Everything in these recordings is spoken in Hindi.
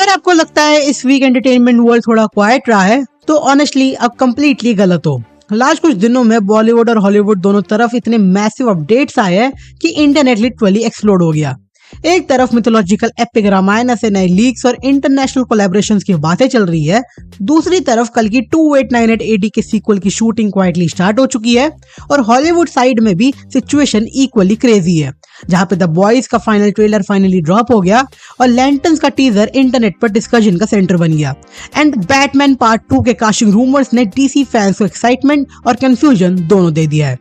अगर आपको लगता है इस वीक एंटरटेनमेंट वर्ल्ड थोड़ा क्वाइट रहा है तो ऑनेस्टली आप कंप्लीटली गलत हो। लास्ट कुछ दिनों में बॉलीवुड और हॉलीवुड दोनों तरफ इतने मैसिव अपडेट्स आए हैं कि इंटरनेट लिटरली एक्सप्लोड हो गया। एक तरफ मिथोलॉजिकल एपिक रामायण से नए लीक्स और इंटरनेशनल कोलैबोरेशंस की बातें चल रही है, दूसरी तरफ कल की 2898 AD के सीक्वल की शूटिंग क्वाइटली स्टार्ट हो चुकी है और हॉलीवुड साइड में भी सिचुएशन इक्वली क्रेजी है, जहां पे द बॉयज का फाइनल ट्रेलर फाइनली ड्रॉप हो गया और लैंटन्स का टीजर इंटरनेट पर डिस्कशन का सेंटर बन गया एंड बैटमैन पार्ट 2 के कास्टिंग रूमर्स ने डीसी फैंस को एक्साइटमेंट और कंफ्यूजन दोनों दे दिया है।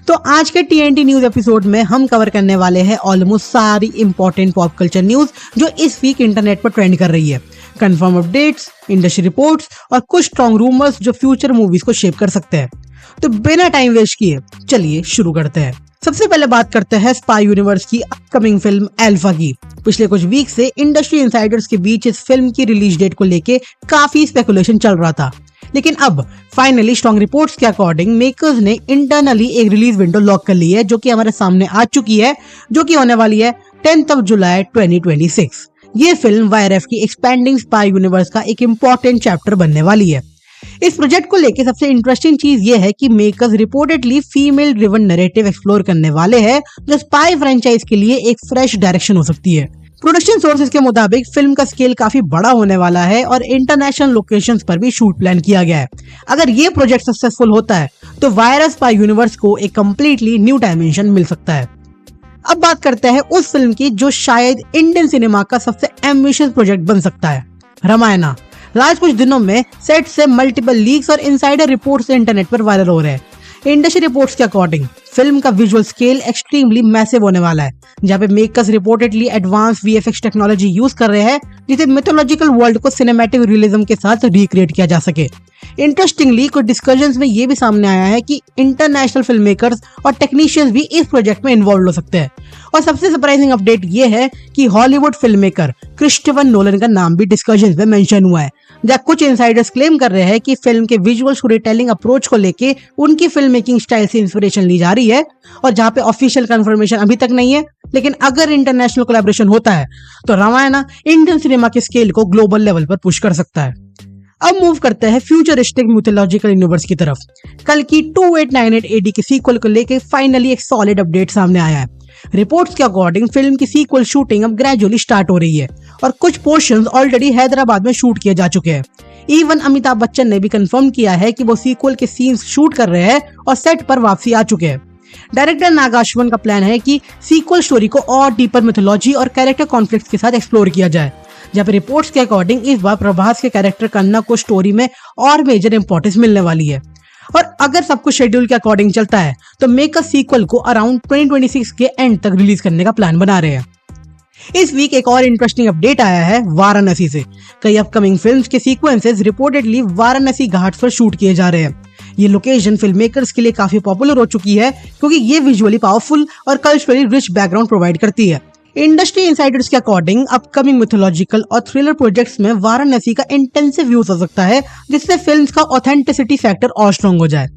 तो आज के TNT न्यूज एपिसोड में हम कवर करने वाले हैं ऑलमोस्ट सारी इंपॉर्टेंट पॉप कल्चर न्यूज जो इस वीक इंटरनेट पर ट्रेंड कर रही है, कंफर्म अपडेट्स, इंडस्ट्री रिपोर्ट्स और कुछ स्ट्रॉन्ग रूमर्स जो फ्यूचर मूवीज को शेप कर सकते हैं। तो बिना टाइम वेस्ट किए चलिए शुरू करते हैं। सबसे पहले बात करते हैं स्पाई यूनिवर्स की अपकमिंग फिल्म अल्फा की। पिछले कुछ वीक से इंडस्ट्री इनसाइडर्स के बीच इस फिल्म की रिलीज डेट को लेके काफी स्पेकुलेशन चल रहा था, लेकिन अब फाइनली स्ट्रॉन्ग रिपोर्ट्स के अकॉर्डिंग मेकर्स ने इंटरनली एक रिलीज विंडो लॉक कर ली है जो कि हमारे सामने आ चुकी है, जो कि होने वाली है 10th जुलाई 2026। ये फिल्म वायरएफ की एक्सपैंडिंग स्पाई यूनिवर्स का एक इम्पोर्टेंट चैप्टर बनने वाली है। इस प्रोजेक्ट को लेके सबसे इंटरेस्टिंग चीज ये है कि makers reportedly female driven narrative explore करने वाले हैं, जो स्पाई फ्रेंचाइज के लिए एक फ्रेश डायरेक्शन हो सकती है। प्रोडक्शन सोर्सेज के मुताबिक फिल्म का स्केल काफी बड़ा होने वाला है और इंटरनेशनल लोकेशंस पर भी शूट प्लान किया गया है। अगर ये प्रोजेक्ट सक्सेसफुल होता है तो वायरस स्पाई यूनिवर्स को एक कम्प्लीटली न्यू डायमेंशन मिल सकता है। अब बात करते हैं उस फिल्म की जो शायद इंडियन सिनेमा का सबसे एम्बिशियस प्रोजेक्ट बन सकता है, रामायण। लास्ट कुछ दिनों में सेट से मल्टीपल लीक्स और इनसाइडर रिपोर्ट्स इंटरनेट पर वायरल हो रहे हैं। इंडस्ट्री रिपोर्ट्स के अकॉर्डिंग फिल्म का विजुअल स्केल एक्सट्रीमली मैसिव होने वाला है, जहाँ पे makers reportedly advance VFX technology use कर रहे हैं जिसे मिथोलॉजिकल वर्ल्ड को सिनेमैटिक रियलिज्म के साथ रिक्रिएट किया जा सके। इंटरेस्टिंगली कुछ डिस्कशंस में ये भी सामने आया है कि इंटरनेशनल फिल्म मेकर्स और टेक्नीशियंस भी इस प्रोजेक्ट में इन्वॉल्व हो सकते हैं। और सबसे सरप्राइजिंग अपडेट ये है कि Hollywood film maker Christopher Nolan का नाम भी डिस्कशंस में मेंशन हुआ है, जहाँ कुछ इनसाइडर्स क्लेम कर रहे हैं कि फिल्म के विजुअल स्टोरी टेलिंग अप्रोच को लेके उनकी फिल्म मेकिंग स्टाइल से इंस्पिरेशन ली जा रही है, और जहाँ पे ऑफिशियल कंफर्मेशन अभी तक नहीं है, लेकिन अगर इंटरनेशनल कोलैबोरेशन होता है तो रामायण इंडियन सिनेमा के स्केल को ग्लोबल लेवल पर पुश कर सकता है। अब मूव करते हैं फ्यूचरिस्टिक मिथोलॉजिकल यूनिवर्स की तरफ। कल की 2898 AD के सीक्वल को लेके फाइनली एक सॉलिड अपडेट सामने आया है। रिपोर्ट्स के अकॉर्डिंग फिल्म की सीक्वल शूटिंग अब ग्रेजुअली स्टार्ट हो रही है और कुछ पोर्शंस ऑलरेडी हैदराबाद में शूट किए जा चुके हैं। इवन अमिताभ बच्चन ने भी कंफर्म किया है कि वो सीक्वल के सीन्स शूट कर रहे हैं और सेट पर वापसी आ चुके हैं। डायरेक्टर नागाश्वन का प्लान है कि सीक्वल स्टोरी को और डीपर मिथोलॉजी और कैरेक्टर कॉन्फ्लिक्ट के साथ एक्सप्लोर किया जाए, जहाँ पे रिपोर्ट्स के अकॉर्डिंग इस बार प्रभास के कैरेक्टर कन्ना को स्टोरी में और मेजर इंपॉर्टेंस मिलने वाली है। और अगर सब कुछ शेड्यूल के अकॉर्डिंग चलता है तो मेकर सीक्वल को अराउंड 2026 के एंड तक रिलीज करने का प्लान बना रहे हैं। इस वीक एक और इंटरेस्टिंग अपडेट आया है वाराणसी से। कई अपकमिंग फिल्म्स के सीक्वेंसेस रिपोर्टेडली वाराणसी घाट पर शूट किए जा रहे हैं। ये लोकेशन फिल्म मेकर्स के लिए काफी पॉपुलर हो चुकी है क्योंकि ये विजुअली पावरफुल और कल्चरली रिच बैकग्राउंड प्रोवाइड करती है। इंडस्ट्री इनसाइडर्स के अकॉर्डिंग अपकमिंग मिथोलॉजिकल और थ्रिलर प्रोजेक्ट्स में वाराणसी का इंटेंसिव यूज हो सकता है, जिससे फिल्म्स का ऑथेंटिसिटी फैक्टर और स्ट्रॉन्ग हो जाए।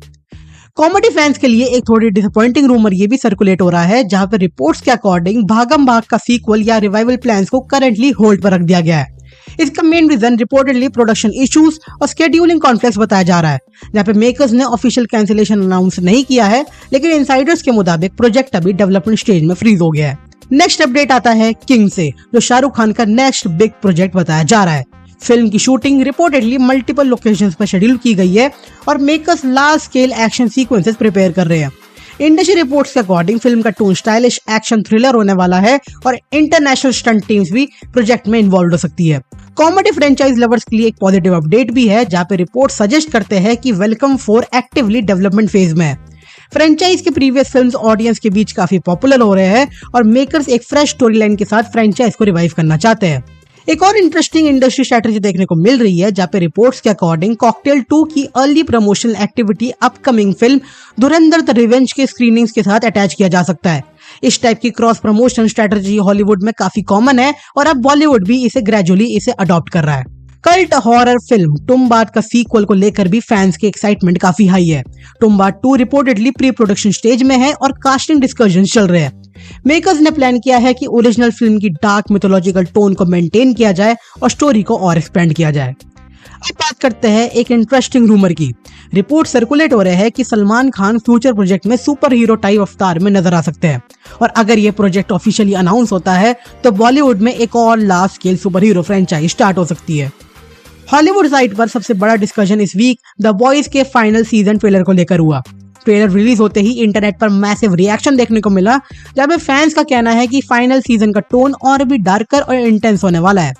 कॉमेडी फैंस के लिए एक थोड़ी डिसअपॉइंटिंग रूमर ये भी सर्कुलेट हो रहा है, जहां पर रिपोर्ट्स के अकॉर्डिंग भागम भाग का सीक्वल या रिवाइवल प्लान्स को करंटली होल्ड पर रख दिया गया है। इसका main reason reportedly production issues और शेड्यूलिंग कॉन्फ्लिक्ट्स बताया जा रहा है, जहाँ पे मेकर्स ने ऑफिशियल कैंसिलेशन अनाउंस नहीं किया है, लेकिन इनसाइडर्स के मुताबिक प्रोजेक्ट अभी डेवलपमेंट स्टेज में फ्रीज हो गया है। नेक्स्ट अपडेट आता है किंग से, जो शाहरुख खान का नेक्स्ट बिग प्रोजेक्ट बताया जा रहा है। फिल्म की शूटिंग रिपोर्टेडली मल्टीपल लोकेशंस पर शेड्यूल की गई है और makers large scale action sequences prepare कर रहे हैं। इंडस्ट्री रिपोर्ट्स के अकॉर्डिंग फिल्म का टोन स्टाइलिश एक्शन थ्रिलर होने वाला है और इंटरनेशनल स्टंट टीम्स भी प्रोजेक्ट में इन्वॉल्व हो सकती है। कॉमेडी फ्रेंचाइज लवर्स के लिए एक पॉजिटिव अपडेट भी है, जहाँ पे रिपोर्ट सजेस्ट करते हैं कि वेलकम 4 एक्टिवली डेवलपमेंट फेज में है। फ्रेंचाइज के प्रीवियस फिल्म्स ऑडियंस के बीच काफी पॉपुलर हो रहे हैं और मेकर्स एक फ्रेश स्टोरी लाइन के साथ फ्रेंचाइज को रिवाइव करना चाहते हैं। एक और इंटरेस्टिंग इंडस्ट्री स्ट्रेटजी देखने को मिल रही है, जहाँ पे रिपोर्ट्स के अकॉर्डिंग कॉकटेल 2 की early promotional activity upcoming film Dhurandhar the revenge के स्क्रीनिंग्स के साथ अटैच किया जा सकता है। इस टाइप की क्रॉस प्रमोशन स्ट्रेटजी हॉलीवुड में काफी कॉमन है और अब बॉलीवुड भी इसे ग्रेजुअली अडॉप्ट कर रहा है। कल्ट हॉरर फिल्म टुम्बाड का सीक्वल को लेकर भी फैंस की एक्साइटमेंट काफी हाई है। Tumbbad 2 reportedly pre production stage में है और कास्टिंग डिस्कशंस चल रहे हैं। मेकर्स ने प्लान किया है कि ओरिजिनल फिल्म की डार्क मिथोलॉजिकल टोन को मेंटेन किया जाए और स्टोरी को और एक्सपेंड किया जाए। अब बात करते हैं एक इंटरेस्टिंग रूमर की। रिपोर्ट सर्कुलेट हो रहे हैं कि सलमान खान फ्यूचर प्रोजेक्ट में सुपर हीरो टाइप अवतार में नजर आ सकते हैं, और अगर ये प्रोजेक्ट ऑफिशियली अनाउंस होता है तो बॉलीवुड में एक और large scale super hero franchise start हो सकती है। हॉलीवुड साइट पर सबसे बड़ा डिस्कशन इस वीक द बॉयज के फाइनल सीजन ट्रेलर को लेकर हुआ। ट्रेलर रिलीज होते ही इंटरनेट पर मैसिव रिएक्शन देखने को मिला, जहाँ पे फैंस का कहना है कि फाइनल सीजन का टोन और भी डार्कर और इंटेंस होने वाला है।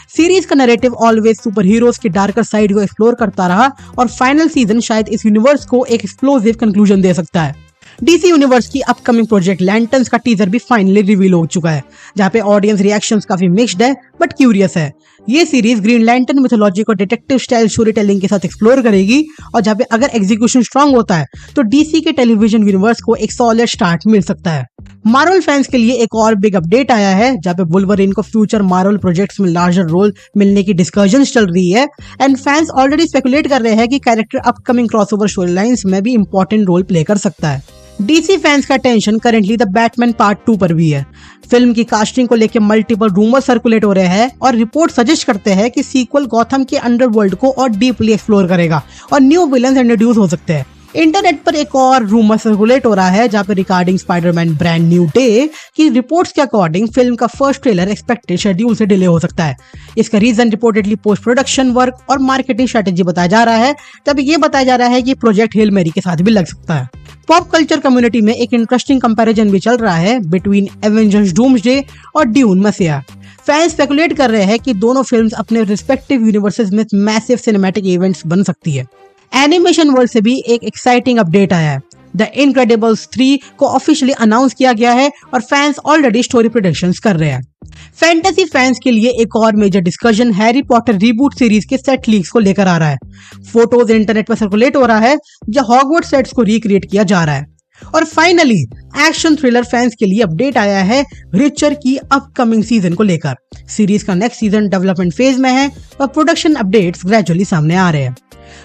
सीरीज का नैरेटिव ऑलवेज सुपर हीरोज की डार्कर साइड को एक्सप्लोर करता रहा, और फाइनल सीजन शायद इस यूनिवर्स को एक एक्सप्लोसिव कंक्लूजन दे सकता है। डीसी यूनिवर्स की अपकमिंग प्रोजेक्ट लैंटर्न्स का टीजर भी फाइनली रिवील हो चुका है, जहाँ पे ऑडियंस रिएक्शंस काफी मिक्स्ड है बट क्यूरियस है। ये सीरीज ग्रीन लैंटर्न मिथोलॉजी को डिटेक्टिव स्टाइल स्टोरी टेलिंग के साथ एक्सप्लोर करेगी, और जहाँ पे अगर एग्जीक्यूशन स्ट्रांग होता है तो डीसी के टेलीविजन यूनिवर्स को एक सॉलिड स्टार्ट मिल सकता है। मार्वल फैंस के लिए एक और बिग अपडेट आया है, जहाँ पे वुल्वरीन को फ्यूचर मार्वल प्रोजेक्ट्स में लार्जर रोल मिलने की डिस्कशंस चल रही है, एंड फैंस ऑलरेडी स्पेकुलेट कर रहे हैं कि character upcoming crossover story lines में भी इंपॉर्टेंट रोल प्ले कर सकता है। डीसी फैंस का tension currently the Batman part 2 पर भी है। फिल्म की कास्टिंग को लेकर मल्टीपल रूमर सर्कुलेट हो रहे हैं, और रिपोर्ट सजेस्ट करते हैं कि सीक्वल गॉथम के अंडरवर्ल्ड को और डीपली एक्सप्लोर करेगा और न्यू विलन्स इंट्रोड्यूस हो सकते हैं। इंटरनेट पर एक और रूमर सर्कुलेट हो रहा है, जहाँ पे regarding Spider-Man brand new day की रिपोर्ट्स के अकॉर्डिंग फिल्म का फर्स्ट ट्रेलर एक्सपेक्टेड शेड्यूल से डिले हो सकता है। इसका reason reportedly post production work और मार्केटिंग स्ट्रेटेजी बताया जा रहा है। तब ये बताया जा रहा है कि प्रोजेक्ट हेल मैरी के साथ भी लग सकता है। पॉप कल्चर कम्युनिटी में एक इंटरेस्टिंग कंपैरिजन भी चल रहा है बिटवीन एवेंजर्स डूम्सडे और ड्यून मसिया। फैंस स्पेकुलेट कर रहे हैं कि दोनों फिल्म्स अपने रिस्पेक्टिव यूनिवर्सेस में मैसिव सिनेमैटिक इवेंट्स बन सकती है। एनिमेशन वर्ल्ड से भी एक एक्साइटिंग अपडेट आया है। द इनक्रेडिबल्स 3 को ऑफिशियली अनाउंस किया गया है, और फैंस ऑलरेडी स्टोरी प्रेडिक्शंस कर रहे हैं। फैंटेसी फैंस के लिए एक और major discussion Harry Potter reboot series के सेट लीक्स को लेकर आ रहा है। फोटोज इंटरनेट पर सर्कुलेट हो रहा है, जहां हॉगवर्ट्स सेट्स को रिक्रिएट किया जा रहा है। और फाइनली एक्शन थ्रिलर फैंस के लिए अपडेट आया है रिचर की अपकमिंग सीजन को लेकर। सीरीज का नेक्स्ट सीजन डेवलपमेंट फेज में है, और प्रोडक्शन अपडेट्स ग्रेजुअली सामने आ रहे हैं।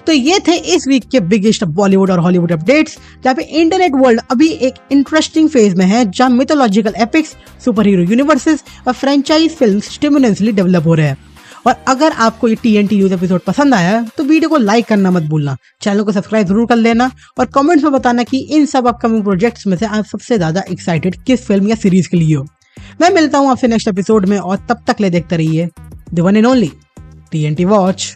तो ये थे इस वीक के बिगेस्ट बॉलीवुड और हॉलीवुड अपडेट्स, जहाँ पे इंटरनेट वर्ल्ड अभी एक इंटरेस्टिंग फेज में है, जहाँ mythological epics, super hero universes और फ्रेंचाइज फिल्म्स स्टिमुलेंसली डेवलप हो रहे हैं। और अगर आपको ये TNT न्यूज एपिसोड पसंद आया तो वीडियो को लाइक करना मत भूलना, चैनल को सब्सक्राइब जरूर कर लेना, और कमेंट्स में बताना कि इन सब अपकमिंग प्रोजेक्ट्स में से आप सबसे ज्यादा एक्साइटेड किस फिल्म या सीरीज के लिए हो। मैं मिलता हूँ आपसे नेक्स्ट एपिसोड में, और तब तक ले देखते रहिए the one and only TNT watch.